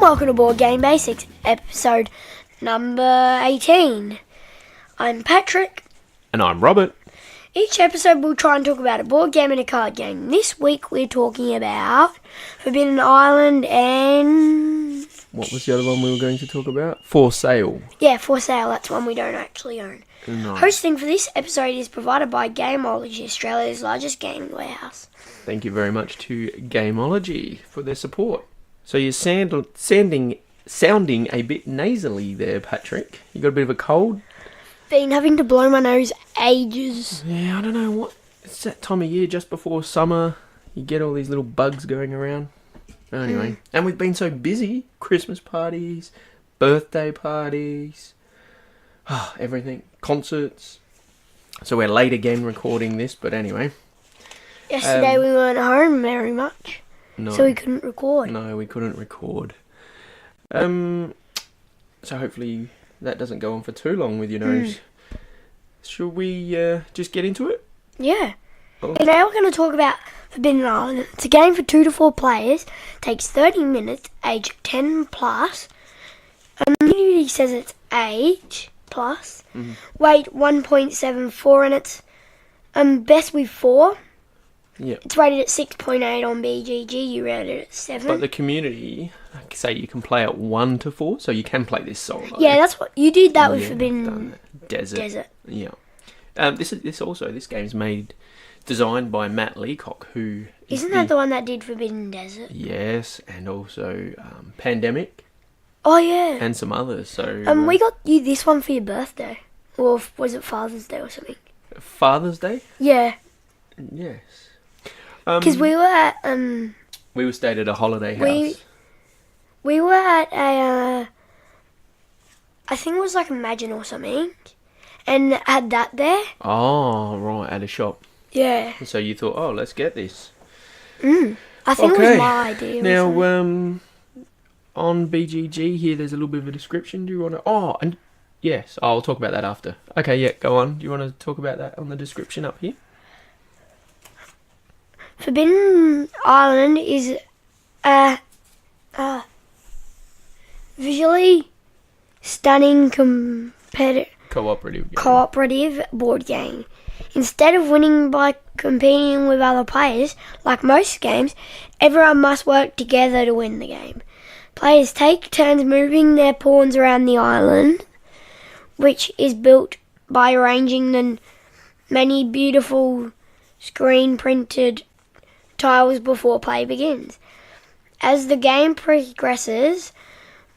welcome to Board Game Basics, episode number 18. I'm Patrick. And I'm Robert. Each episode we'll try and talk about a board game and a card game. This week we're talking about Forbidden Island and... What was the other one we were going to talk about? For Sale. Yeah, For Sale. That's one we don't actually own. No. Hosting for this episode is provided by Gameology, Australia's largest gaming warehouse. Thank you very much to Gameology for their support. So you're sounding a bit nasally there, Patrick. You got a bit of a cold? Been having to blow my nose ages. Yeah, I don't know what. It's that time of year just before summer. You get all these little bugs going around. Anyway, and we've been so busy. Christmas parties, birthday parties, everything. Concerts. So we're late again recording this, but anyway. Yesterday we weren't home very much. No. So we couldn't record. No, we couldn't record. So hopefully that doesn't go on for too long with your nose. Should we just get into it? Yeah. Oh. And now we're going to talk about Forbidden Island. It's a game for 2 to 4 players. Takes 30 minutes, age 10 plus. Community says it's age plus. Weight 1.74 and it's best with 4. Yeah. It's rated at 6.8 on BGG. You rated it at 7. But the community say you can play at 1 to 4, so you can play this solo. Yeah, that's what you did that with Yeah, Forbidden done that. Desert. Yeah. This game's designed by Matt Leacock, who Isn't that the one that did Forbidden Desert? Yes, and also Pandemic. Oh yeah. And some others. So we got you this one for your birthday, or was it Father's Day or something? Father's Day. Yeah. Yes. Because we were at we stayed at a holiday house. We were at a I think it was like Imagine or something, and had that there. Oh right, at a shop. Yeah. So you thought, oh, let's get this. I think it was my idea. Now, on BGG here, there's a little bit of a description. Do you want to? Oh, and yes, I'll talk about that after. Okay, yeah, go on. Do you want to talk about that on the description up here? Forbidden Island is a visually stunning cooperative board game. Instead of winning by competing with other players, like most games, everyone must work together to win the game. Players take turns moving their pawns around the island, which is built by arranging the many beautiful screen-printed tiles before play begins. As the game progresses,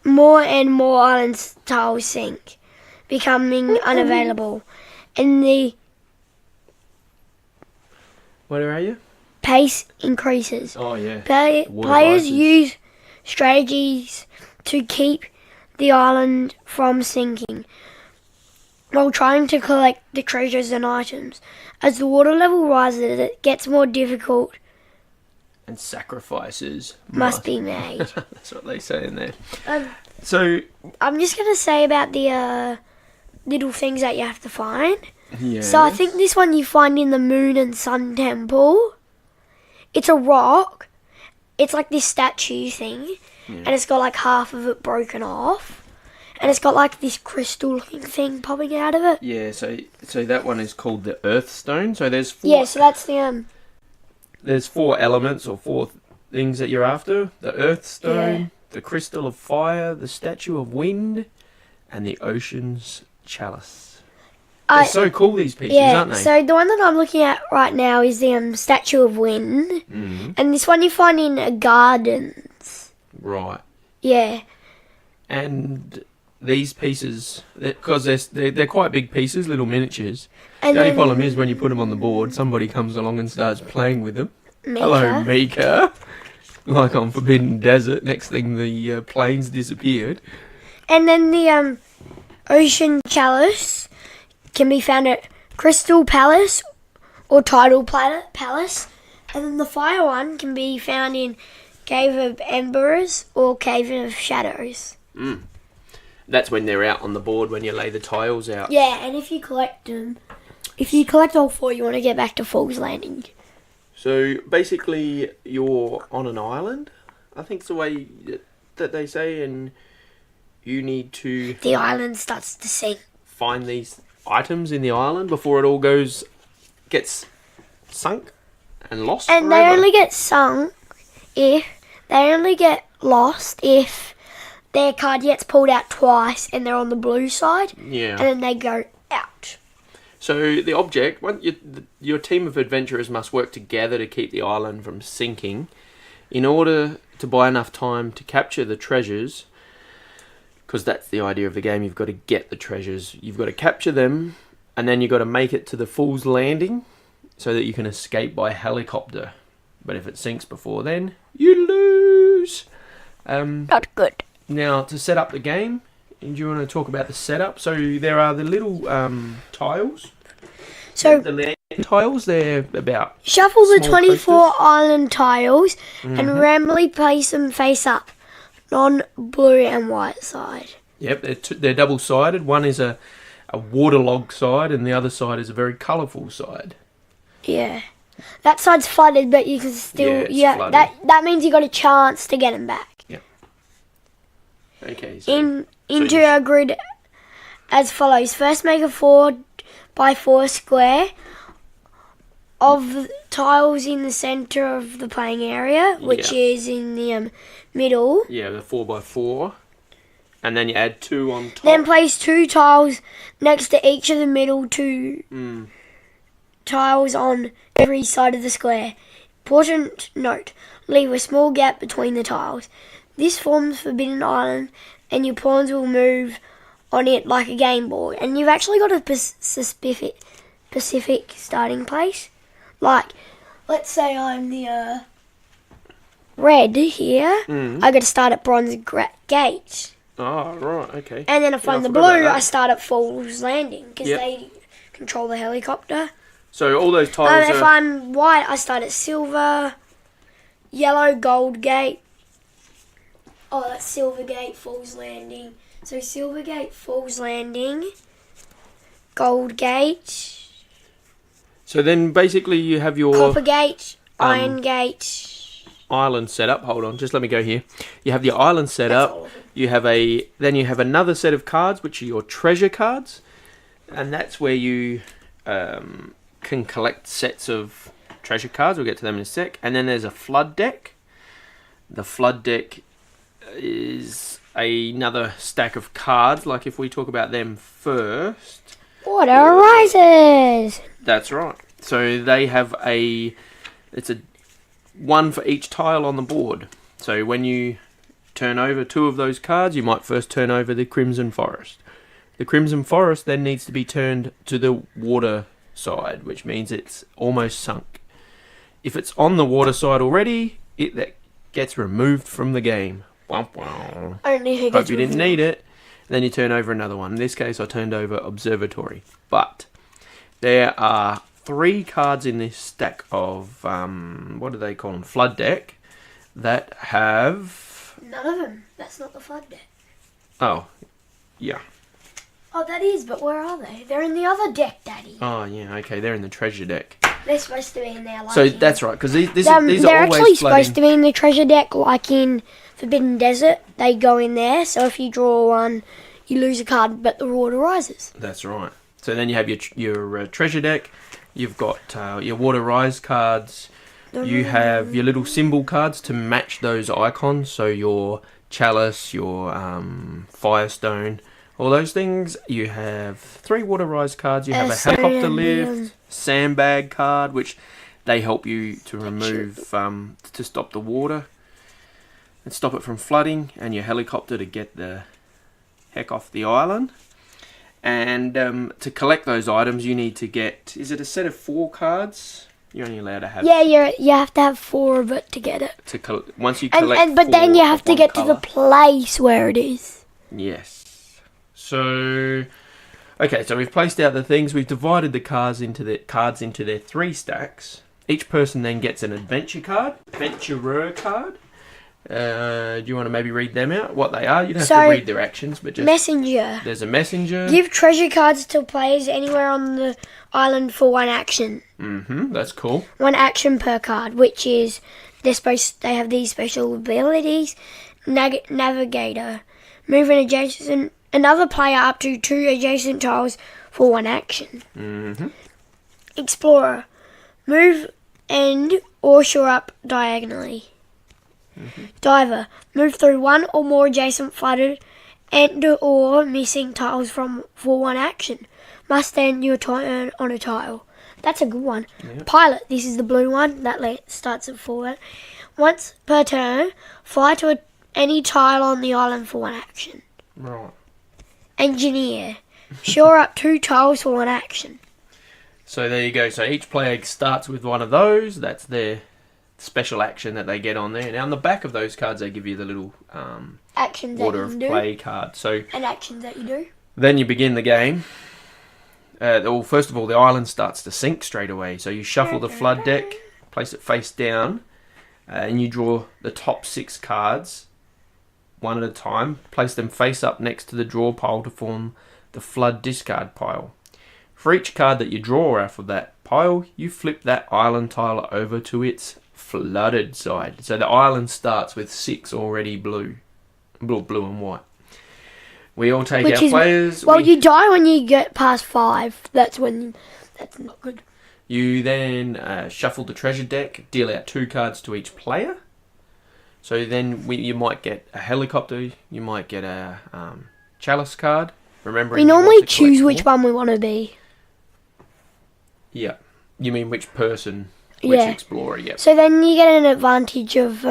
more and more island tiles sink, becoming unavailable, and the Where are you? pace increases. Oh yeah. Players use strategies to keep the island from sinking while trying to collect the treasures and items. As the water level rises, it gets more difficult. And sacrifices Must be made. That's what they say in there. So I'm just going to say about the little things that you have to find. Yeah. So I think this one you find in the Moon and Sun Temple. It's a rock. It's like this statue thing. Yeah. And it's got like half of it broken off. And it's got like this crystal looking thing popping out of it. Yeah, so that one is called the Earth Stone. So there's 4... Yeah, so that's the... There's 4 elements or 4 things that you're after. The Earth Stone, the Crystal of Fire, the Statue of Wind, and the Ocean's Chalice. They're so cool, these pieces, aren't they? So the one that I'm looking at right now is the Statue of Wind. Mm-hmm. And this one you find in gardens. Right. Yeah. And these pieces, because they're quite big pieces, little miniatures. And the only problem is when you put them on the board, somebody comes along and starts playing with them. Mika. Hello, Mika. Like on Forbidden Desert, next thing the planes disappeared. And then the Ocean Chalice can be found at Crystal Palace or Tidal Palace. And then the fire one can be found in Cave of Embers or Cave of Shadows. That's when they're out on the board, when you lay the tiles out. Yeah, and if you collect them, if you collect all 4, you want to get back to Fool's Landing. So basically, you're on an island. I think it's the way that they say? And you need to The island starts to sink. find these items in the island before it all gets sunk and lost And forever. they only get sunk if they only get lost if their card gets pulled out twice and they're on the blue side, Yeah. and then they go out. So the object, your team of adventurers must work together to keep the island from sinking. In order to buy enough time to capture the treasures, because that's the idea of the game, you've got to get the treasures. You've got to capture them, and then you've got to make it to the Fool's Landing so that you can escape by helicopter. But if it sinks before then, you lose. Not good. Now, to set up the game, do you want to talk about the setup? So there are the little tiles. So The land tiles, they're about... shuffle the small 24 coasters. island tiles and randomly place them face up, non-blue and white side. Yep, they're double-sided. One is a waterlogged side, and the other side is a very colourful side. Yeah. That side's flooded, but you can still... Yeah, it's flooded. that means you got a chance to get them back. Okay, so... Into you- our grid as follows. First, make a 4x4 square of tiles in the centre of the playing area, which Yeah. is in the middle. Yeah, the 4x4. And then you add 2 on top. Then place 2 tiles next to each of the middle 2 tiles on every side of the square. Important note, leave a small gap between the tiles. This forms Forbidden Island, and your pawns will move on it like a game board. And you've actually got a specific starting place. Like, let's say I'm the red here. I got to start at Bronze Gate. Oh, right, okay. And then if Yeah, I'm I the forgot about blue, that. I start at Fool's Landing because Yep. they control the helicopter. So all those tiles If are... I'm white, I start at silver, yellow, gold gate. Oh, that's Silver Gate, Fool's Landing. So Silver Gate, Fool's Landing, Gold Gate, So then basically you have your Copper Gate, Iron Gate. island set up. Hold on, just let me go here. You have your island set That's up. all of them. Then you have another set of cards, which are your treasure cards, and that's where you can collect sets of treasure cards. We'll get to them in a sec. And then there's a flood deck. The flood deck is another stack of cards. Like if we talk about them first, Water rises. that's right. So they have it's a one for each tile on the board. So when you turn over 2 of those cards, you might first turn over the Crimson Forest. The Crimson Forest then needs to be turned to the water side, which means it's almost sunk. If it's on the water side already, that gets removed from the game. Womp womp. Only who Hope gets you didn't removed. need it. Then you turn over another one. In this case, I turned over Observatory. But there are 3 cards in this stack of, what do they call them? Flood deck. That have... None of them. That's not the flood deck. Oh, yeah. Oh, that is, but where are they? They're in the other deck, Daddy. Oh, yeah, okay. They're in the treasure deck. They're supposed to be in there. Like So in- that's right, because these they're are actually always flooding. supposed to be in the treasure deck, like in Forbidden Desert. They go in there, so if you draw one, you lose a card, but the water rises. That's right. So then you have your treasure deck. You've got your water rise cards. You have your little symbol cards to match those icons. So your chalice, your firestone, all those things. You have 3 water rise cards. You have a helicopter lift, sandbag card, which they help you to remove to stop the water and stop it from flooding, and your helicopter to get the heck off the island. And to collect those items, you need to get... Is it a set of 4 cards? You're only allowed to have... Yeah, you have to have 4 of it to get it. Once you collect But then 4 you have of to one get to the colour- place where it is. Yes. So... Okay, so we've placed out the things. We've divided the cards into their 3 stacks. Each person then gets an adventurer card. Do you want to maybe read them out? What they are? You don't have to read their actions, but just... Messenger. There's a messenger. Give treasure cards to players anywhere on the island for 1 action. That's cool. 1 action per card, which is they have these special abilities. navigator. Move another player up to 2 adjacent tiles for 1 action. Mm-hmm. Explorer. Move and or shore up diagonally. Mm-hmm. Diver. Move through 1 or more adjacent flooded and or missing tiles for 1 action. Must end your turn on a tile. That's a good one. Yep. Pilot. This is the blue one. That starts at 4. Once per turn, fly to any tile on the island for 1 action. Right. Engineer. Shore up 2 tiles for 1 action. So there you go. So each player starts with one of those. That's their special action that they get on there. Now on the back of those cards, they give you the little Actions that order you of can do. play card. So And actions that you do. then you begin the game. Well, first of all, the island starts to sink straight away. So you shuffle the flood deck, place it face down, and you draw the top 6 cards one at a time. Place them face up next to the draw pile to form the flood discard pile. For each card that you draw off of that pile, you flip that island tile over to its flooded side. So the island starts with 6 already blue and white. We all take our players. Well, you die when you get past 5. That's not good. You then shuffle the treasure deck, deal out 2 cards to each player. So then you might get a helicopter, you might get a chalice card. Remembering We normally choose which one we want to be. Yeah. You mean which person, which explorer, yeah. So then you get an advantage of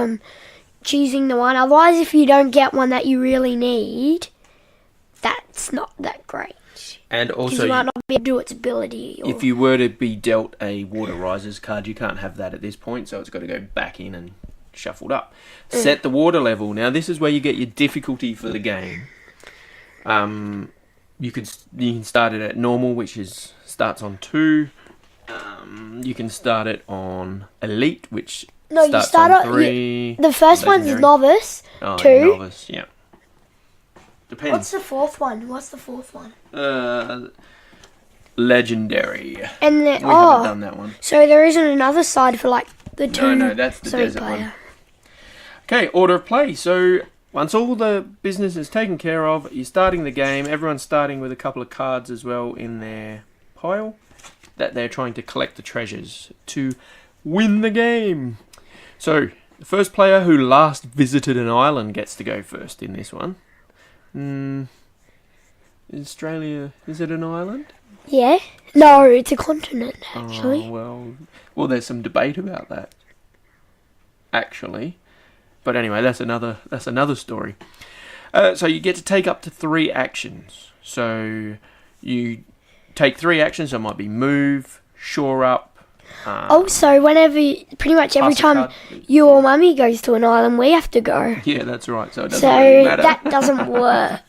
choosing the one. Otherwise, if you don't get one that you really need, that's not that great. And also, you might not be able to do its ability. If you were to be dealt a Water Rises card, you can't have that at this point, so it's got to go back in and shuffled up. Set the water level. Now, this is where you get your difficulty for the game. You can start it at normal, which starts on 2. You can start it on Elite, which starts on 3. The first one's Novice. 2. Novice, yeah. Depends. What's the fourth one? Legendary. And we haven't done that one. So there isn't another side for like the 2. No, that's the desert one. Okay, order of play. So once all the business is taken care of, you're starting the game. Everyone's starting with a couple of cards as well in their pile that they're trying to collect the treasures to win the game. So the first player who last visited an island gets to go first in this one. Australia, is it an island? Yeah. No, it's a continent, actually. Oh, well, there's some debate about that, actually. But anyway, that's another story. So you get to take up to 3 actions. So you take 3 actions. So it might be move, shore up. Also, pretty much every time you or Mummy goes to an island, we have to go. Yeah, that's right. So it doesn't really matter. That doesn't work.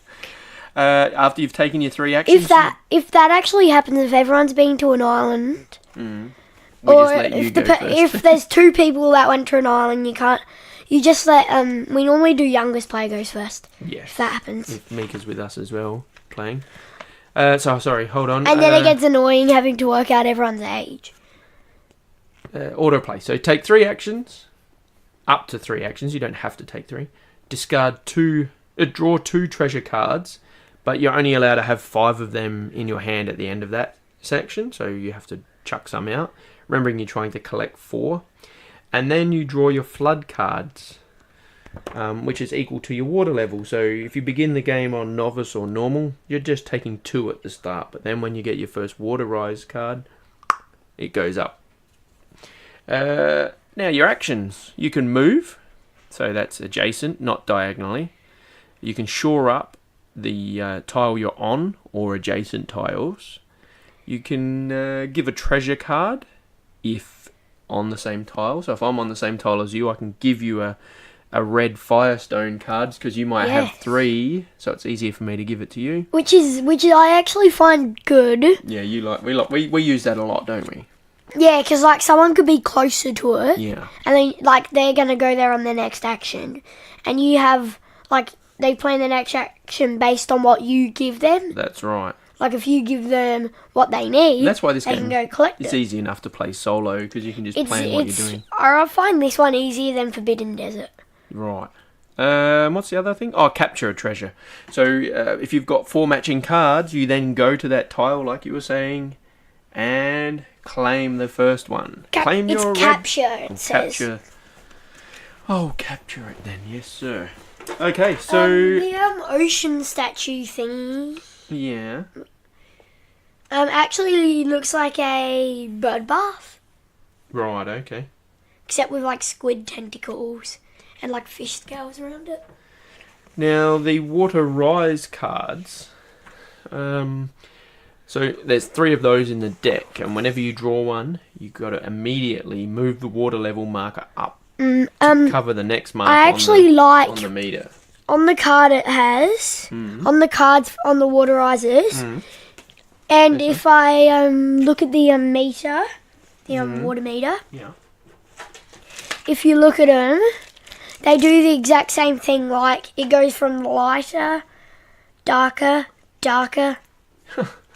After you've taken your 3 actions, if that actually happens, if everyone's been to an island, we just let you go first. If there's 2 people that went to an island, you just let we normally do youngest player goes first. Yes. If that happens. If Mika's with us as well playing. Sorry, hold on. And then it gets annoying having to work out everyone's age. Order play. So take 3 actions, up to 3 actions. You don't have to take 3. Discard 2. Draw 2 treasure cards, but you're only allowed to have 5 of them in your hand at the end of that section. So you have to chuck some out. Remembering you're trying to collect 4. And then you draw your flood cards, which is equal to your water level. So if you begin the game on novice or normal, you're just taking 2 at the start. But then when you get your first water rise card, it goes up. Now your actions. You can move, so that's adjacent, not diagonally. You can shore up the tile you're on or adjacent tiles. You can give a treasure card if on the same tile. So if I'm on the same tile as you, I can give you a red firestone cards because you might have 3, so it's easier for me to give it to you. Which I actually find good. Yeah, we use that a lot, don't we? Yeah, because like someone could be closer to it. Yeah. And then like they're gonna go there on their next action, and you have like they plan the next action based on what you give them. That's right. Like if you give them what they need, that's why this they game can go collect it's it. easy enough to play solo because you can just plan what you're doing. I find this one easier than Forbidden Desert. Right. What's the other thing? Oh, capture a treasure. So if you've got 4 matching cards, you then go to that tile, like you were saying, and claim the first one. Claim it's your capture, red... it says. Capture. Oh, capture it then. Yes, sir. Okay, so... the ocean statue thingy yeah. actually looks like a bird bath. Right, okay. Except with like squid tentacles and like fish scales around it. Now, the water rise cards... so there's 3 of those in the deck, and whenever you draw one, you've got to immediately move the water level marker up to cover the next mark I actually on the meter. On the card it has, on the cards on the water risers, and if I look at the meter, the water meter, Yeah. if you look at them, they do the exact same thing. Like it goes from lighter, darker, darker,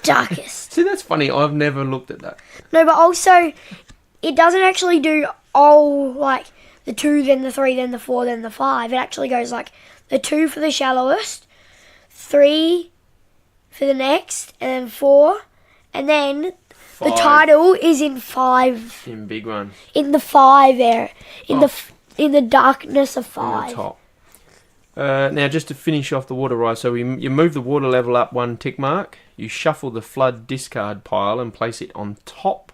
darkest. See, that's funny. I've never looked at that. No, but also it doesn't actually do all like the 2, then the 3, then the 4, then the 5. It actually goes like the 2 for the shallowest, 3 for the next, and then 4, and then the 5 title is in 5. in big one. In the 5 there, in the darkness of 5. On the top. Now, just to finish off the water rise, so you move the water level up 1 tick mark, you shuffle the flood discard pile and place it on top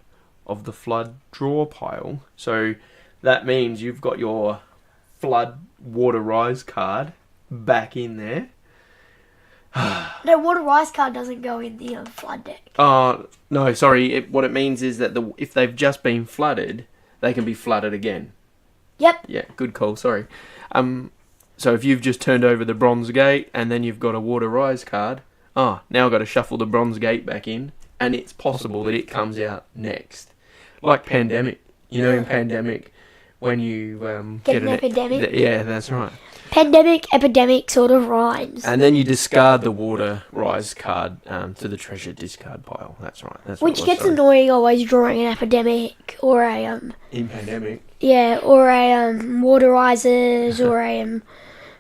of the flood draw pile. So that means you've got your flood water rise card back in there. No, water rise card doesn't go in the flood deck. No, sorry. What it means is that if they've just been flooded, they can be flooded again. Yep. Yeah, good call, sorry. So if you've just turned over the bronze gate and then you've got a water rise card, now I've got to shuffle the bronze gate back in, and it's possible that it comes out next. Like Pandemic. You know, in Pandemic, when you Get an epidemic? Yeah, that's right. Pandemic, epidemic sort of rhymes. And then you discard the water rise card to the treasure discard pile. That's right. That's Which gets annoying always drawing an epidemic or a in Pandemic. Yeah, or a water rises or a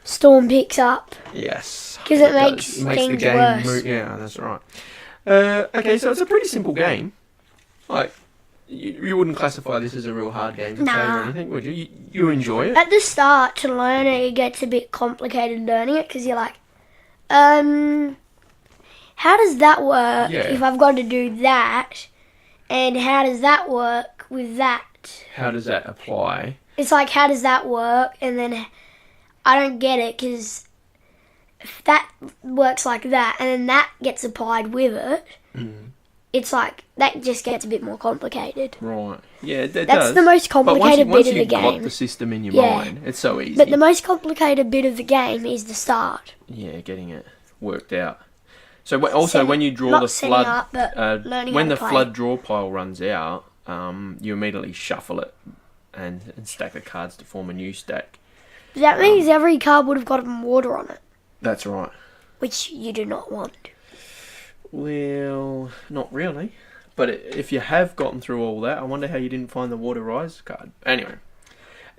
storm picks up. Yes. Because it makes the things game worse. Yeah, that's right. Okay, so it's a pretty simple game. Like, you wouldn't classify this as a real hard game to play or anything, would you? You enjoy it? At the start, to learn it, it gets a bit complicated learning it because you're like, how does that work if I've got to do that? And how does that work with that? How does that apply? It's like, how does that work? And then I don't get it because if that works like that and then that gets applied with it, it's like, that just gets a bit more complicated. Right. Yeah, it does. That's the most complicated bit of the Once you've game. got the system in your mind, it's so easy. But the most complicated bit of the game is the start. Yeah, getting it worked out. So also, when you draw the flood, when the flood draw pile runs out, you immediately shuffle it and stack the cards to form a new stack. That means every card would have gotten water on it. That's right. Which you do not want. Well, not really. But if you have gotten through all that, I wonder how you didn't find the water rise card. Anyway,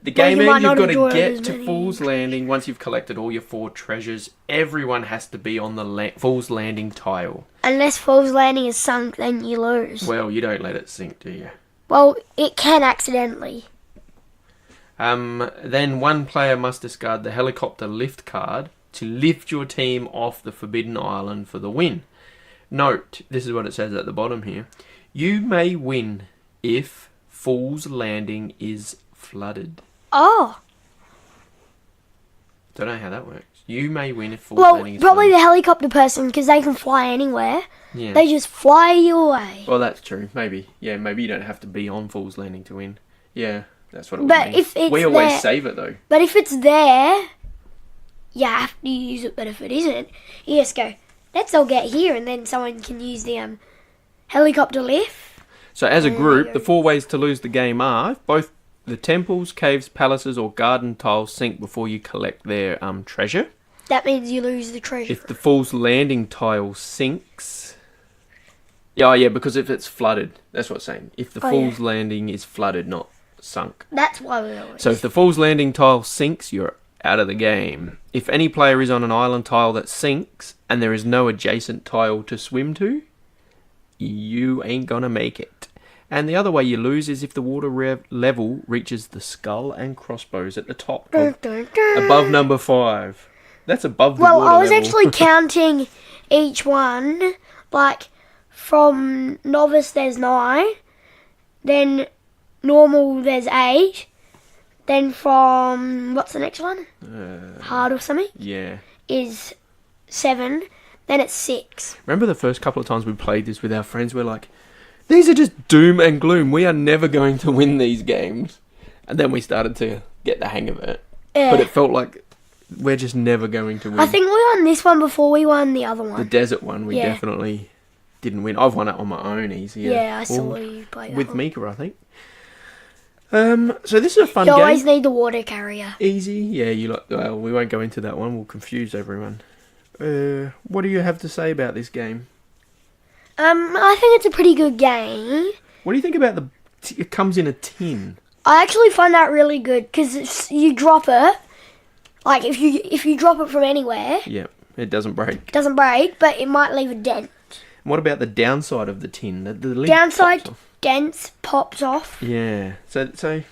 the game end, you've got to get to Fool's Landing. Once you've collected all your 4 treasures, everyone has to be on the Fool's Landing tile. Unless Fool's Landing is sunk, then you lose. Well, you don't let it sink, do you? Well, it can accidentally. Then one player must discard the helicopter lift card to lift your team off the Forbidden Island for the win. Note, this is what it says at the bottom here. You may win if Fool's Landing is flooded. Oh. Don't know how that works. You may win if Fool's Landing is probably flooded. the helicopter person, because they can fly anywhere. Yeah. They just fly you away. Well, that's true. Maybe. Yeah, maybe you don't have to be on Fool's Landing to win. Yeah, that's what it would But mean. if it's we always there, save it, though. But if it's there, you have to use it. But if it isn't, you just go, let's all get here, and then someone can use the helicopter lift. So as a group, the 4 ways to lose the game are both the temples, caves, palaces, or garden tiles sink before you collect their treasure. That means you lose the treasure. If the Fool's Landing tile sinks... Yeah, because if it's flooded, that's what it's saying. If the Fool's Landing is flooded, not sunk. That's why we always... So if the Fool's Landing tile sinks, you're out of the game. If any player is on an island tile that sinks and there is no adjacent tile to swim to, you ain't gonna make it. And the other way you lose is if the water level reaches the skull and crossbows at the top of, above number 5. That's above the water level. Well, I was actually counting each one. Like, from novice there's 9, then normal there's 8, then from, what's the next one? Hard or something? Yeah. Is 7, then it's 6. Remember the first couple of times we played this with our friends, we're like, these are just doom and gloom. We are never going to win these games. And then we started to get the hang of it. Yeah. But it felt like we're just never going to win. I think we won this one before we won the other one. The desert one, we definitely didn't win. I've won it on my own easier. Yeah, I saw you play that with one. Mika, I think. So this is a fun You game. always need the water carrier. Easy. Yeah, well, we won't go into that one. We'll confuse everyone. What do you have to say about this game? I think it's a pretty good game. What do you think about it comes in a tin? I actually find that really good because you drop it. Like if you drop it from anywhere, Yeah, it doesn't break. it doesn't break, but it might leave a dent. What about the downside of the tin? The lid Downside, pops off. dents pops off. Yeah, so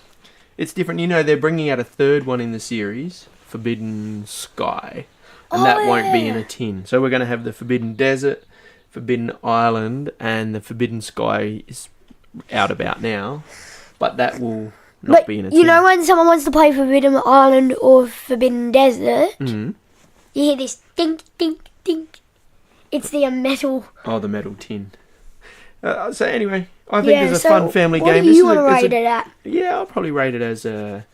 it's different. You know, they're bringing out a third one in the series, Forbidden Sky, and that won't be in a tin. So we're going to have the Forbidden Desert, Forbidden Island, and the Forbidden Sky is out about now, but that will not be in a tin. You know when someone wants to play Forbidden Island or Forbidden Desert, Mm-hmm. you hear this dink, dink, dink. It's the metal. Oh, the metal tin. So anyway, I think it's a so fun family what game. do you want to rate it at? Yeah, I'll probably rate it as a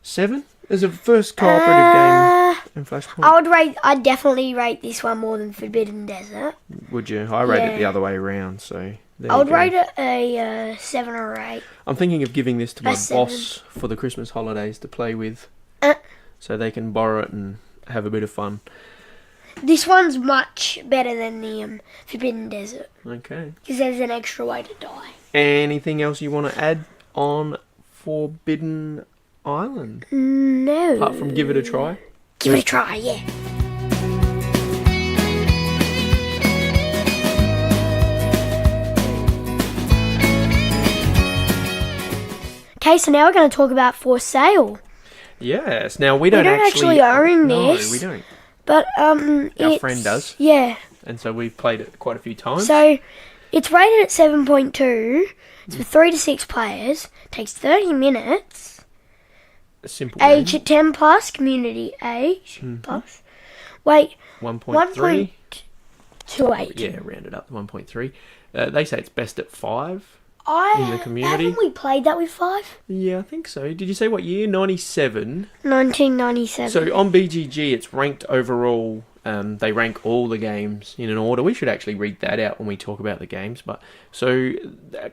7. As a first cooperative game in Flashpoint. I'd definitely rate this one more than Forbidden Desert. Would you? I rate it Yeah. the other way around, so there I you would go. rate it a 7 or 8. I'm thinking of giving this to my A 7. boss for the Christmas holidays to play with, Uh. so they can borrow it and have a bit of fun. This one's much better than the Forbidden Desert Okay. because there's an extra way to die. Anything else you want to add on Forbidden Island? No. Apart from give it a try? Give it a try, yeah. Okay, so now we're going to talk about For Sale. Yes. Now we don't actually own No, this. we don't. But Our it's- friend does. Yeah. And so we've played it quite a few times. So it's rated at 7.2. It's for 3 to 6 players. Takes 30 minutes. A simple Age game. at 10 plus. Community age Mhm. plus. Wait, 1.3. 1.28. Yeah, rounded up to 1.3. They say it's best at 5. I In the community? Haven't we played that with 5? Yeah, I think so. Did you say what year? 97. 1997. So on BGG, it's ranked overall. They rank all the games in an order. We should actually read that out when we talk about the games. But so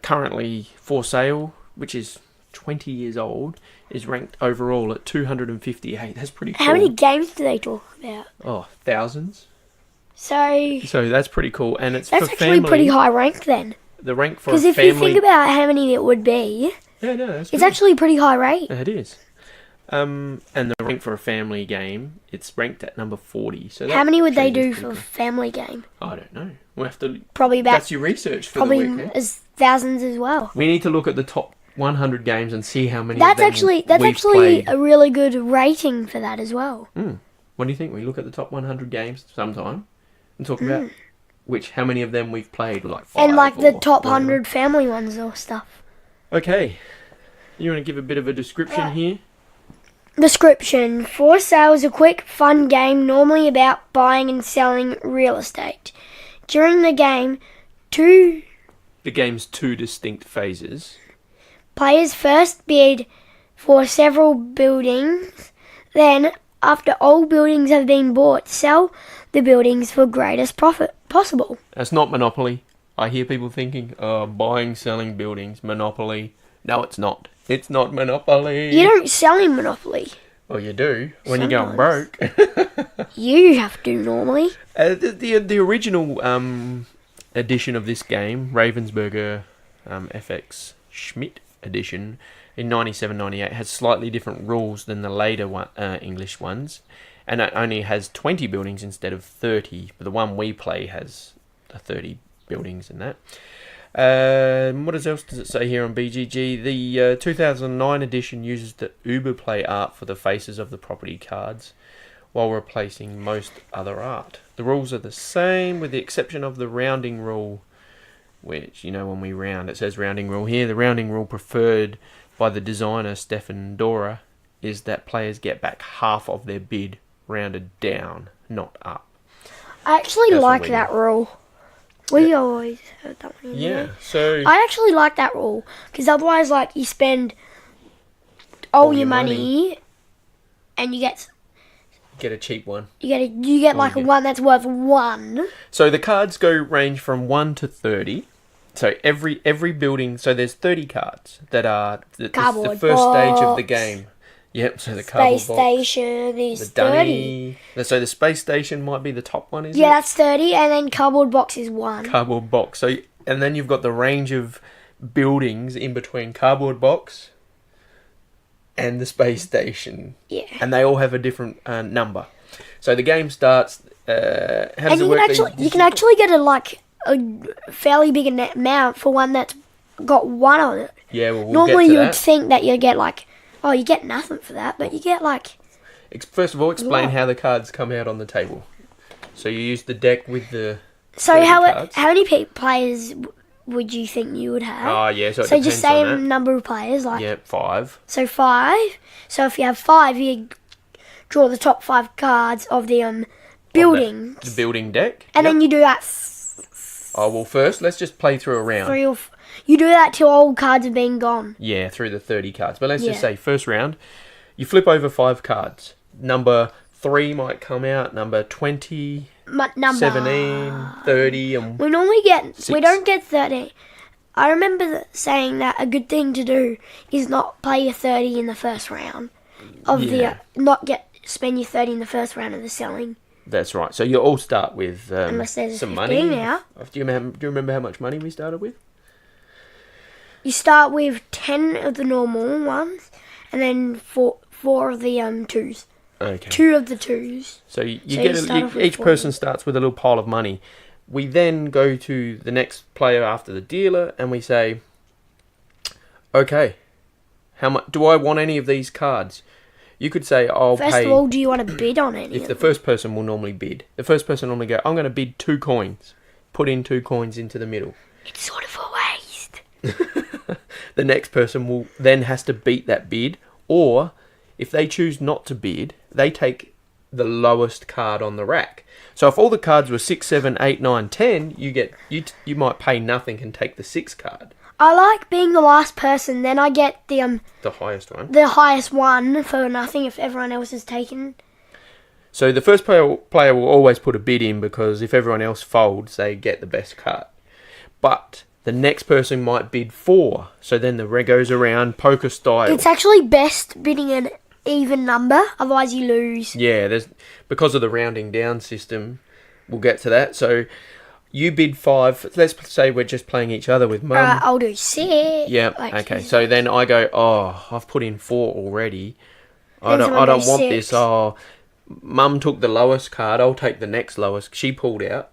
currently, For Sale, which is 20 years old, is ranked overall at 258. That's pretty cool. How many games do they talk about? Oh, thousands. So So that's pretty cool, and it's that's for actually family. pretty high rank then. The rank for a Because if family. you think about how many it would be, Yeah, no, that's it's good. actually a pretty high rate. It is. And the rank for a family game, it's ranked at number 40. So How many would they shows it's do pretty for a good. family game? I don't know. We'll have to. Probably about That's your research for the week. probably Eh? as thousands as well. We need to look at the top 100 games and see how many. That's of them actually we've played. a really good rating for that as well. What do you think? We look at the top 100 games sometime and talk about how many of them we've played, like 5 And like the or top whatever. 100 family ones or stuff. Okay, you want to give a bit of a description here? Description: For Sale is a quick, fun game normally about buying and selling real estate. During the game, two The game's 2 distinct phases. players first bid for several buildings. Then, after all buildings have been bought, sell the buildings for greatest profit possible. That's not Monopoly. I hear people thinking, buying, selling buildings, Monopoly. No, it's not. It's not Monopoly. You don't sell in Monopoly. Well, you do when you're going Sometimes. broke. You have to normally. The original edition of this game, Ravensburger FX Schmidt edition in 97-98 has slightly different rules than the later English ones, and it only has 20 buildings instead of 30. But the one we play has 30 buildings in that. What else does it say here on BGG? The 2009 edition uses the Uber Play art for the faces of the property cards, while replacing most other art. The rules are the same, with the exception of the rounding rule, which, when we round, it says rounding rule here. The rounding rule preferred by the designer, Stefan Dora, is that players get back half of their bid rounded down, not up. I actually like that rule. We always heard that one. Yeah, so... I actually like that rule, because otherwise, you spend all your money and you get You get a one that's worth 1. So the cards range from 1 to 30. So every building, so there's 30 cards that are the first stage of the game. Yep, so the cardboard Space Station is the dummy. 30. So the Space Station might be the top one, isn't it? Yeah, that's 30, and then Cardboard Box is 1. Cardboard Box. So, and then you've got the range of buildings in between Cardboard Box and the Space Station. Yeah. And they all have a different number. So the game starts... how does it work? You can actually get a fairly big amount for one that's got 1 on it. Yeah, well, Normally get to you would that. think that you'd get you get nothing for that, but you get First of all, explain how the cards come out on the table. So you use the deck with the... So cards. how many players would you think you would have? Oh, yeah, so it So depends just say on a that. number of players, Yeah, 5. So 5. So if you have 5, you draw the top 5 cards of the building. The building deck. And then you do that. Oh, well, first, let's just play through a round. You do that till all cards have been gone. Yeah, through the 30 cards. But let's just say, first round, you flip over 5 cards. Number 3 might come out, number 20, 17, 30, and we normally get... 6. We don't get 30. I remember saying that a good thing to do is not play your 30 in the first round. Spend your 30 in the first round of the selling. That's right. So you all start with Unless there's some 15 money. now. Do you remember how much money we started with? You start with 10 of the normal ones, and then 4 of the 2s. Okay. 2 of the 2s. So each person starts with a little pile of money. We then go to the next player after the dealer, and we say, okay, how much do I want any of these cards? You could say, I'll pay... First of all, do you want to bid on any If of the them? first person will normally bid. The first person normally go, I'm going to bid 2 coins. Put in 2 coins into the middle. It's sort of a waste. The next person then has to beat that bid, or if they choose not to bid, they take the lowest card on the rack. So if all the cards were 6, 7, 8, 9, 10, you might pay nothing and take the 6 card. I like being the last person, then I get the highest one. The highest one for nothing if everyone else is taken. So the first player will always put a bid in, because if everyone else folds, they get the best card. But the next person might bid 4, so then the red goes around poker style. It's actually best bidding an even number, otherwise you lose. Yeah, because of the rounding down system. We'll get to that. So you bid 5. Let's say we're just playing each other with Mum. Alright, I'll do 6. Yeah. Okay. So then I go, I've put in 4 already. I don't want 6. this. Mum took the lowest card. I'll take the next lowest. She pulled out.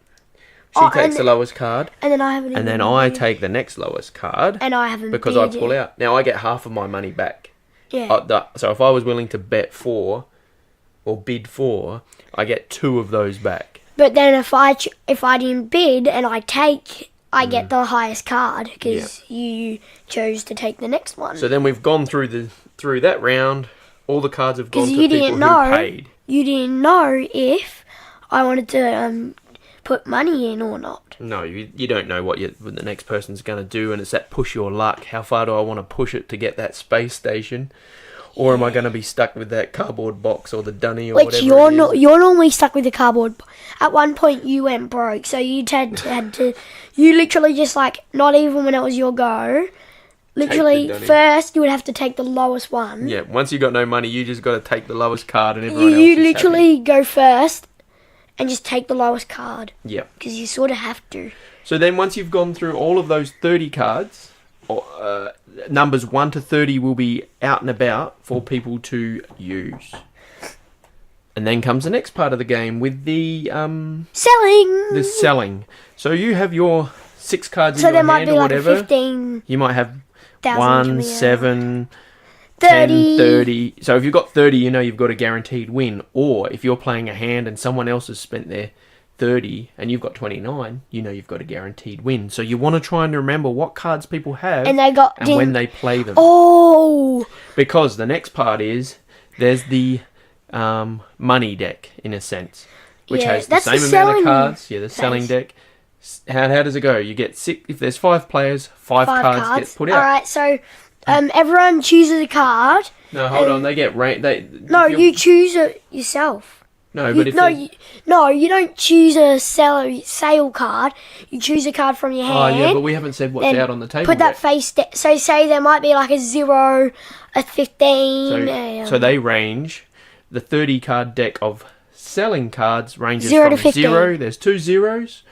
She takes the lowest card. And then I have And then I take the next lowest card. And I haven't because I pull out. Now I get half of my money back. Yeah. So if I was willing to bet 4 or bid 4, I get 2 of those back. But then if I didn't bid and I get the highest card because you chose to take the next one. So then we've gone through that round. All the cards have gone to people who paid. You didn't know if I wanted to put money in or not. No, you don't know what the next person's going to do, and it's that push your luck. How far do I want to push it to get that space station? Or am I going to be stuck with that cardboard box or the dunny or whatever you're normally stuck with the cardboard. At one point you went broke, so you had to you literally just not even when it was your go. Literally first you would have to take the lowest one. Yeah, once you got no money, you just got to take the lowest card and everyone else You is literally happy. go first and just take the lowest card. Yeah. Because you sort of have to. So then once you've gone through all of those 30 cards, numbers 1 to 30 will be out and about for people to use. And then comes the next part of the game with the selling. The selling. So you have your 6 cards in So your there might hand be or like whatever. a 15. You might have 1,000 1, coming out. 7, 10, 30. 30. So if you've got 30, you know you've got a guaranteed win. Or if you're playing a hand and someone else has spent their 30 and you've got 29, you know you've got a guaranteed win. So you want to try and remember what cards people have And when they play them. Oh! Because the next part is there's the money deck, in a sense, which Yeah, has the that's same the amount of selling cards. Yeah, the phase. selling deck. How does it go? You get 6. If there's 5 players, 5 cards get put out. Alright, so everyone chooses a card. No, hold on. They get No, you choose it yourself. No, but if you don't choose a sale card. You choose a card from your hand. Oh yeah, but we haven't said what's then out on the table put that yet. face. So say there might be like a 0, a 15. So they range. The 30 card deck of selling cards ranges 0 from to 15. 0. There's 2 zeros,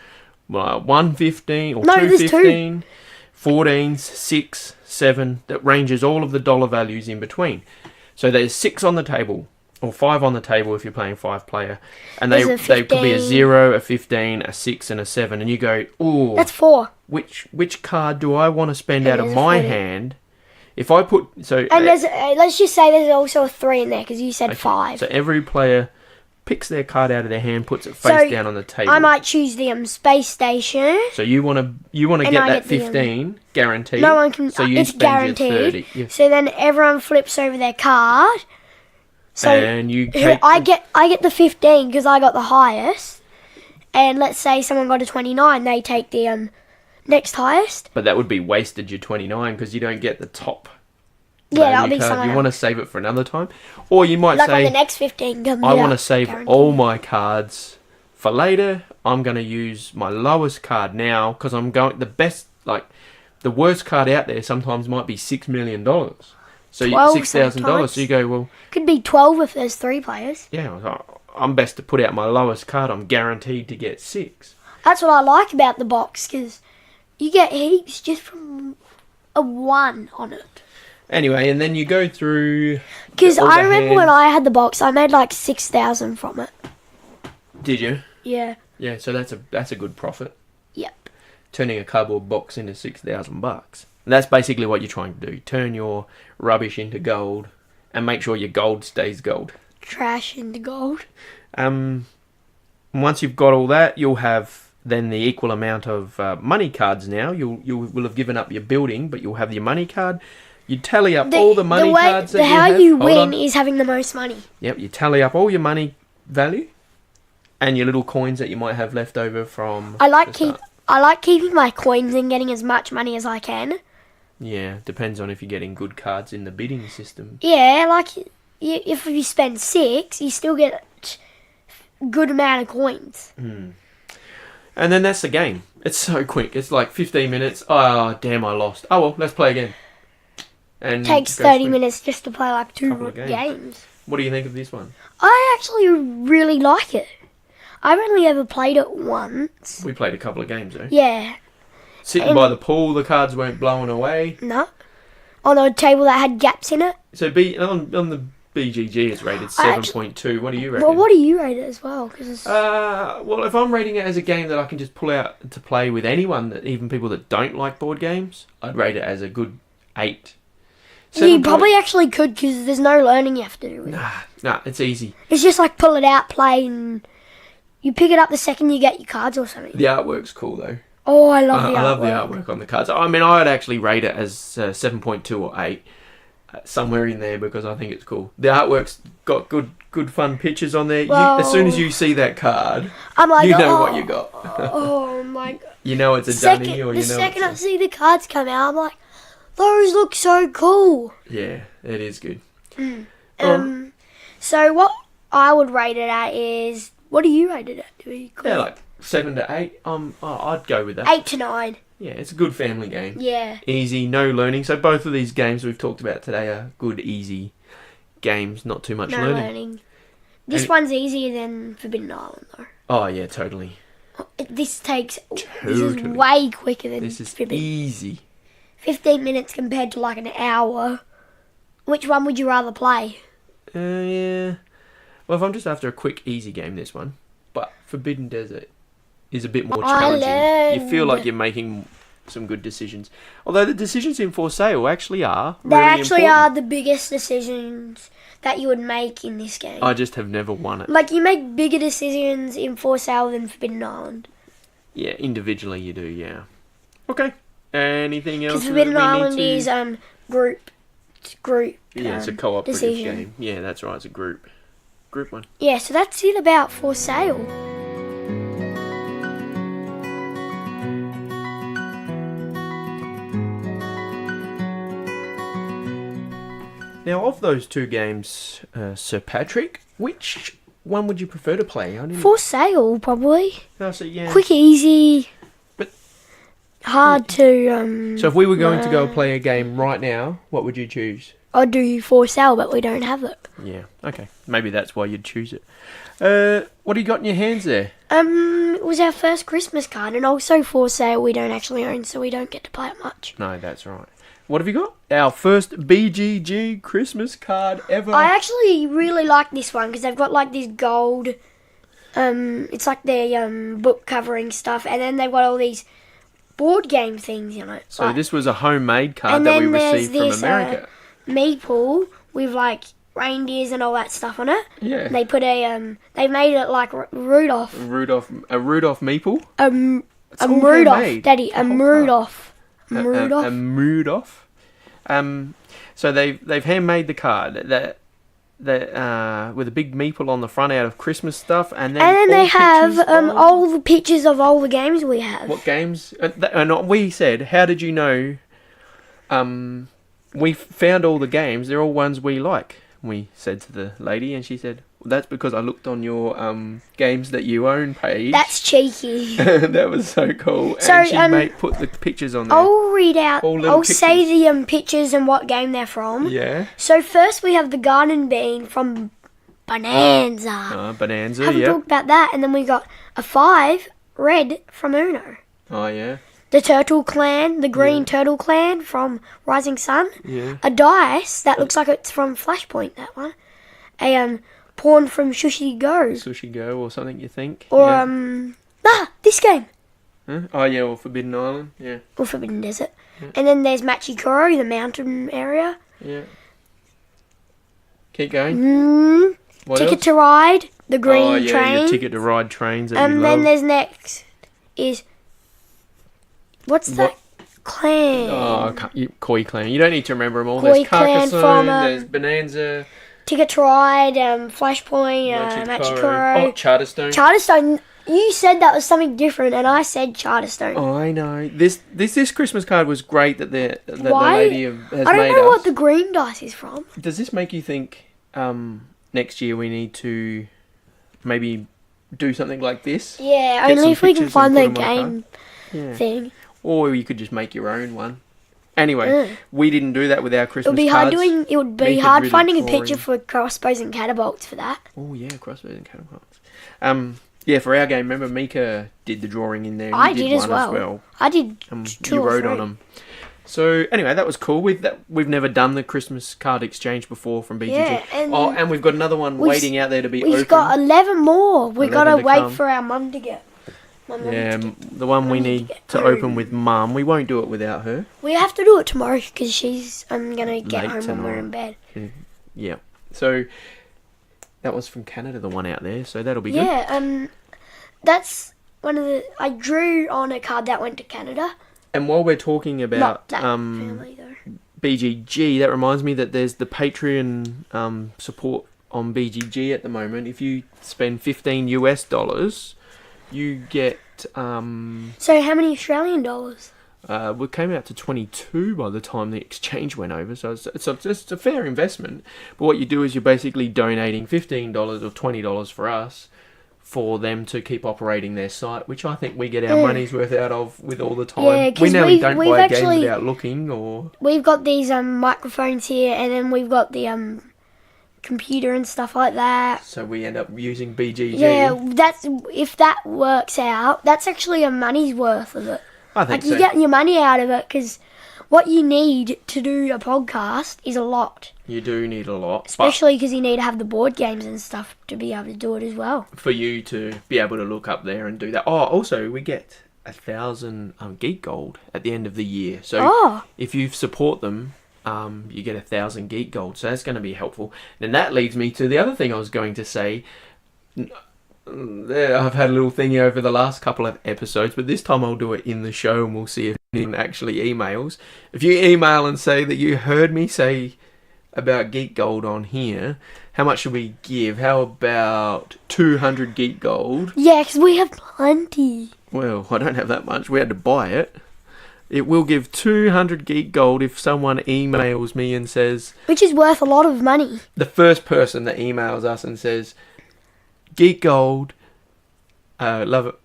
1 15 or No, 2 there's 15, 14s, 6, 7. That ranges all of the dollar values in between. So there's 6 on the table. Or 5 on the table if you're playing 5 player, and they could be a 0, a 15, a 6, and a 7, and you go, ooh, That's 4. which card do I want to spend And out of there's a my 40. hand? If I put And there's let's just say there's also a 3 in there because you said 5. So every player picks their card out of their hand, puts it face down on the table. I might choose the space station. So you want to get I that get the, 15 guaranteed. No one can. So you It's spend your guaranteed. 30. Yeah. So then everyone flips over their card. So And you take I get the 15 because I got the highest. And let's say someone got a 29, they take the next highest. But that would be wasted your 29 because you don't get the top. Yeah, that'll value be card. something. You want to save it for another time, or you might Like say, when the next 15 comes I want to out, save guaranteed. all my cards for later. I'm going to use my lowest card now because I'm going the worst card out there sometimes might be $6 million. So $12 $6,000. sometimes. So you go, well, Could be 12 if there's 3 players. yeah, I'm best to put out my lowest card. I'm guaranteed to get 6. That's what I like about the box because you get heaps just from a 1 on it. Anyway, and then you go through. Because all I the remember when hands. I had the box, I made like 6,000 from it. Did you? Yeah. Yeah. So that's a good profit. Yep. Turning a cardboard box into $6,000. And that's basically what you're trying to do. Turn your rubbish into gold, and make sure your gold stays gold. Trash into gold. Once you've got all that, you'll have then the equal amount of money cards. Now you will have given up your building, but you'll have your money card. You tally up all the money cards that you how have. you Hold win on. is having the most money. Yep, you tally up all your money value and your little coins that you might have left over from. I like the start. keeping my coins and getting as much money as I can. Yeah, depends on if you're getting good cards in the bidding system. Yeah, like if you spend 6, you still get a good amount of coins. And then that's the game. It's so quick. It's like 15 minutes. Oh, damn, I lost. Oh, well, let's play again. And Takes go 30 through. minutes just to play like 2 Couple of games. games. What do you think of this one? I actually really like it. I've only ever played it once. We played a couple of games, though. Yeah, Sitting by the pool, the cards weren't blowing away. no. On a table that had gaps in it. So on the BGG, it's rated I actually- 7.2. What do you reckon? Well, what do you rate it as well? Cause Well, if I'm rating it as a game that I can just pull out to play with anyone, even people that don't like board games, I'd rate it as a good 8. you probably actually could because there's no learning you have to do with it. Nah, it's easy. It's just like pull it out, play, and you pick it up the second you get your cards or something. The artwork's cool, though. Oh, I love the artwork. I love the artwork on the cards. I mean, I'd actually rate it as 7.2 or 8. Somewhere in there because I think it's cool. The artwork's got good fun pictures on there. Well, as soon as you see that card, I'm like, you know what you got. Oh my god. You know it's a dummy, or you know. The second I see the cards come out, I'm like, those look so cool. Yeah, it is good. So what I would rate it at is, what do you rate it at? To be cool? Yeah, like 7 to 8. I'd go with that. 8 to 9. Yeah, it's a good family game. Yeah. Easy, no learning. So both of these games we've talked about today are good, easy games. Not too much No learning. This And- one's easier than Forbidden Island though. Oh yeah, totally. This is Totally. way quicker than This is Forbidden. easy. 15 minutes compared to like an hour. Which one would you rather play? Yeah. Well, if I'm just after a quick, easy game, this one. But Forbidden Desert is a bit more challenging. You feel like you're making some good decisions. Although the decisions in For Sale actually are They really actually important. are the biggest decisions that you would make in this game. I just have never won it. Like, you make bigger decisions in For Sale than Forbidden Island. Yeah, individually you do, yeah. Okay. Anything else? Because Forbidden that we Island need to... is group. Yeah, it's a cooperative decision. game. Yeah, that's right. It's a group one. Yeah, so that's it about For Sale. Now, of those two games, Sir Patrick, which one would you prefer to play? For Sale, probably. Oh, so, yeah. Quick, easy. But- hard to. So if we were going to go play a game right now, what would you choose? I'd do For Sale, but we don't have it. Yeah, okay. Maybe that's why you'd choose it. What do you got in your hands there? It was our first Christmas card, and also For Sale we don't actually own, so we don't get to play it much. No, that's right. What have you got? Our first BGG Christmas card ever. I actually really like this one because they've got like this gold. It's like their book covering stuff, and then they've got all these board game things in it. So like, this was a homemade card and that we then there's received from this, America. Meeple with like reindeers and all that stuff on it. Yeah. They put they made it like Rudolph. A Rudolph Meeple. It's A all Rudolph, handmade, Daddy, the a whole Rudolph. A Rudolph. So they've handmade the card that with a big meeple on the front out of Christmas stuff, and then And then all they have pictures of- all the pictures of all the games we have. What games? And we said, how did you know? We found all the games. They're all ones we like. We said to the lady, and she said, well, "That's because I looked on your games that you own page." That's cheeky. That was so cool. So, and she put the pictures on there. I'll read out. All little I'll say the pictures and what game they're from. Yeah. So first we have the Garden Bean from Bonanza. Bonanza. Haven't Yeah. talked about that, and then we got a 5 red from Uno. Oh yeah. The Turtle Clan, the Green Turtle Clan from Rising Sun. Yeah. A dice that looks like it's from Flashpoint. That one. A pawn from Sushi Go. Sushi Go or something, you think? Or yeah. This game. Huh? Oh yeah, or Forbidden Island. Yeah. Or Forbidden Desert. And then there's Machikoro, the mountain area. Yeah. Keep going. What Ticket else? to Ride, the Green Train. Your Ticket to Ride trains that you And love. then there's next is what's that clan? Oh, Koi Clan. You don't need to remember them all. Koi There's Clan Carcassonne, from, there's Bonanza, Ticket to Ride, Flashpoint, Machikoro. Oh, Charterstone. Charterstone. You said that was something different, and I said Charterstone. Oh, I know. This Christmas card was great that the Why? lady has made us. I don't know what the green dice is from. Does this make you think next year we need to maybe do something like this? Yeah, Get only some if we can pictures find and the put 'em on a game Yeah. thing. Or you could just make your own one. Anyway, we didn't do that with our It Christmas would be cards. It would be Mika's hard really finding a drawing. picture for crossbows and catapults for that. Oh yeah, crossbows and catapults. Yeah, for our game, remember Mika did the drawing in there. And I you did as one well. I did 2 you or wrote 3. on them. So anyway, that was cool. We've never done the Christmas card exchange before from BGG. Yeah, and and we've got another one waiting out there to be open. We've got 11 more. We've got to 11 to wait come. for our mum to get. The one we need to open with Mum. We won't do it without her. We have to do it tomorrow because she's going to get Late home when we're in bed. Yeah. So that was from Canada, the one out there. So that'll be good. Yeah, that's one of the... I drew on a card that went to Canada. And while we're talking about Not that family, though. BGG, that reminds me that there's the Patreon support on BGG at the moment. If you spend $15 you get So how many Australian dollars? we came out to 22 by the time the exchange went over, so it's a fair investment. But what you do is you're basically donating $15 or $20 for us for them to keep operating their site, which I think we get our money's worth out of with all the time. Yeah, 'cause we nearly don't we've buy actually- games without looking, or We've got these microphones here, and then we've got the computer and stuff like that. so we end up using BGG. Yeah, if that works out, that's actually a money's worth of it. I think Like, you so. get your money out of it because what you need to do a podcast is a lot. You do need a lot. Especially because you need to have the board games and stuff to be able to do it as well. For you to be able to look up there and do that. Oh, also, we get 1,000 Geek Gold at the end of the year. So if you support them, you get 1,000 Geek Gold. So that's going to be helpful. And that leads me to the other thing I was going to say. I've had a little thingy over the last couple of episodes, but this time I'll do it in the show and we'll see if anyone actually emails. If you email and say that you heard me say about Geek Gold on here, how much should we give? How about 200 Geek Gold? Yeah, because we have plenty. Well, I don't have that much. We had to buy it. It will give 200 Geek Gold if someone emails me and says... Which is worth a lot of money. The first person that emails us and says, Geek Gold, love it.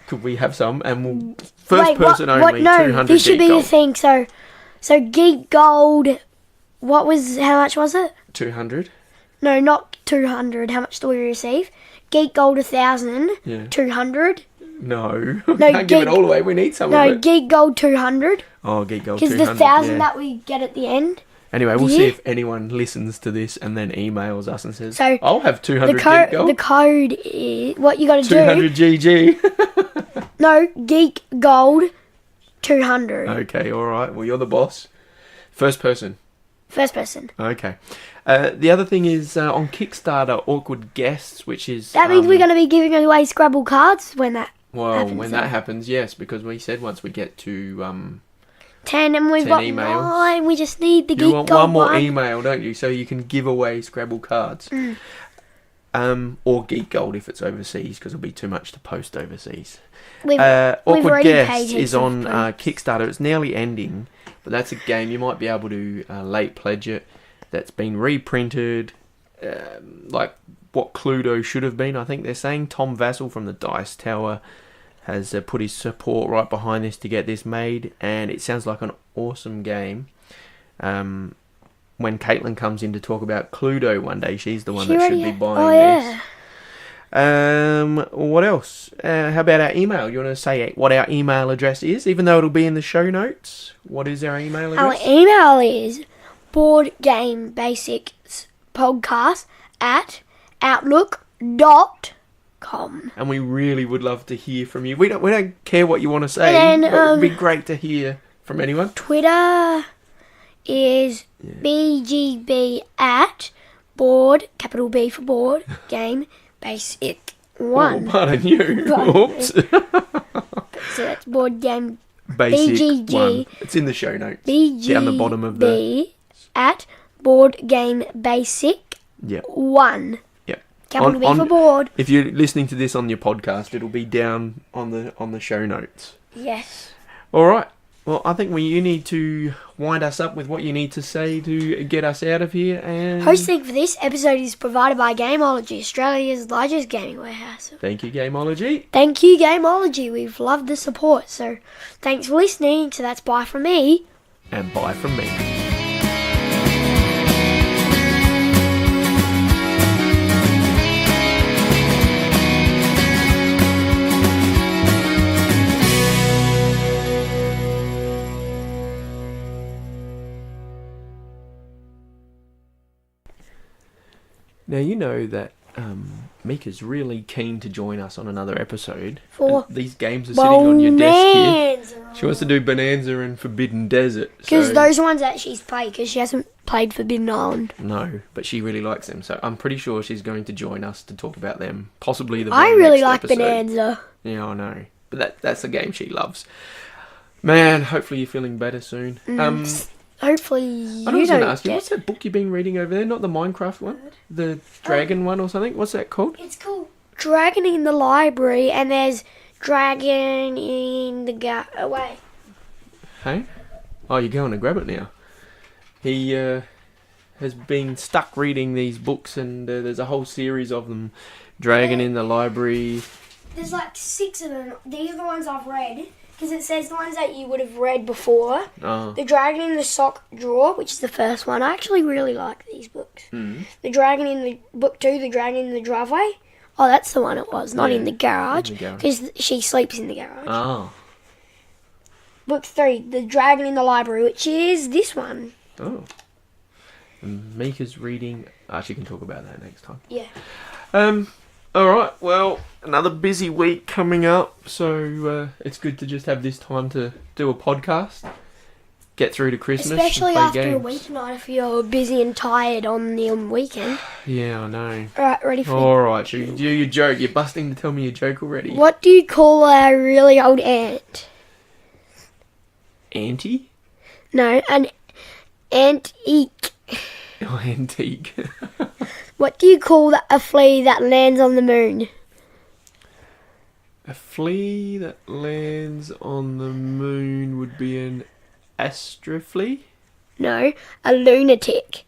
Could we have some? And we'll... First person only, 200 this should Geek be Gold. the thing. So Geek Gold, how much was it? 200? No, not 200. How much do we receive? Geek Gold 1,000. Yeah. 200. No, can't give it all away. We need some of No, it. Geek Gold 200. Oh, Geek Gold 200. Because the 1,000 yeah. that we get at the end. Anyway, we'll see if anyone listens to this and then emails us and says, So, I'll have 200 Geek Gold. The code is... What you got to do... 200 GG. No, Geek Gold 200. Okay, alright. Well, you're the boss. First person. First person. Okay. The other thing is on Kickstarter, Awkward Guests, which is... That means we're going to be giving away Scrabble cards when that happens. When that happens, yes, because we said once we get to... 10 and we've 10 got emails. 9. We just need the Geek You Gold want one more one. email, don't you? So you can give away Scrabble cards. Or Geek Gold if it's overseas, because it'll be too much to post overseas. We've Awkward already paid Guests heaps is of on posts. Kickstarter. It's nearly ending, but that's a game you might be able to late pledge it. That's been reprinted, like what Cluedo should have been. I think they're saying Tom Vassell from the Dice Tower has put his support right behind this to get this made, and it sounds like an awesome game. When Caitlin comes in to talk about Cluedo one day, she's the one that should be buying this. What else? How about our email? You want to say what our email address is, even though it'll be in the show notes? What is our email address? Our email is boardgamebasics@outlook.com. And we really would love to hear from you. We don't care what you want to say, And then, but it would be great to hear from anyone. Twitter is BGB at board, capital B for board, game, basic Oh, 1. pardon you. Oops. So that's board game Basic BGG. 1. It's in the show notes. BGB Down the bottom of the... at board game basic Yep. 1. Yep. Capital B for board. If you're listening to this on your podcast, it'll be down on the show notes. Yes. All right. Well, I think you need to wind us up with what you need to say to get us out of here. And Hosting for this episode is provided by Gameology, Australia's largest gaming warehouse. Thank you, Gameology. Thank you, Gameology. We've loved the support. So thanks for listening. So that's bye from me. And bye from me. Now, you know that Mika's really keen to join us on another episode. For And these games are sitting on your desk here. Bonanza. She wants to do Bonanza and Forbidden Desert. Because so- those ones that she's played, because she hasn't played Forbidden Island. No, but she really likes them, so I'm pretty sure she's going to join us to talk about them. Possibly the I very really next like episode. Bonanza. Yeah, I know. But that's a game she loves. Man, hopefully you're feeling better soon. Hopefully I you was going to don't ask you, what's get... that book you've been reading over there? Not the Minecraft one? The dragon one or something? What's that called? It's called Dragon in the Library, and there's Dragon in the Wait. Hey? Oh, you're going to grab it now. He has been stuck reading these books, and there's a whole series of them. Dragon in the Library. There's like 6 of them. These are the ones I've read. Because it says the ones that you would have read before. Oh. The Dragon in the Sock Drawer, which is the first one. I actually really like these books. The Dragon in the... Book 2, The Dragon in the Driveway. Oh, that's the one it was. Not Yeah, in the garage. in the garage. Because she sleeps in the garage. Oh. Book 3, The Dragon in the Library, which is this one. Oh. And Mika's reading. She can talk about that next time. Yeah. Alright, well, another busy week coming up, so it's good to just have this time to do a podcast. Get through to Christmas. Especially and play after games. a weeknight if you're busy and tired on the weekend. Yeah, I know. Alright, ready for Alright, so you do your joke. You're busting to tell me your joke already. What do you call a really old ant? Auntie? No, an antique. Oh, antique. What do you call a flea that lands on the moon? A flea that lands on the moon would be an astroflea? No, a lunatic.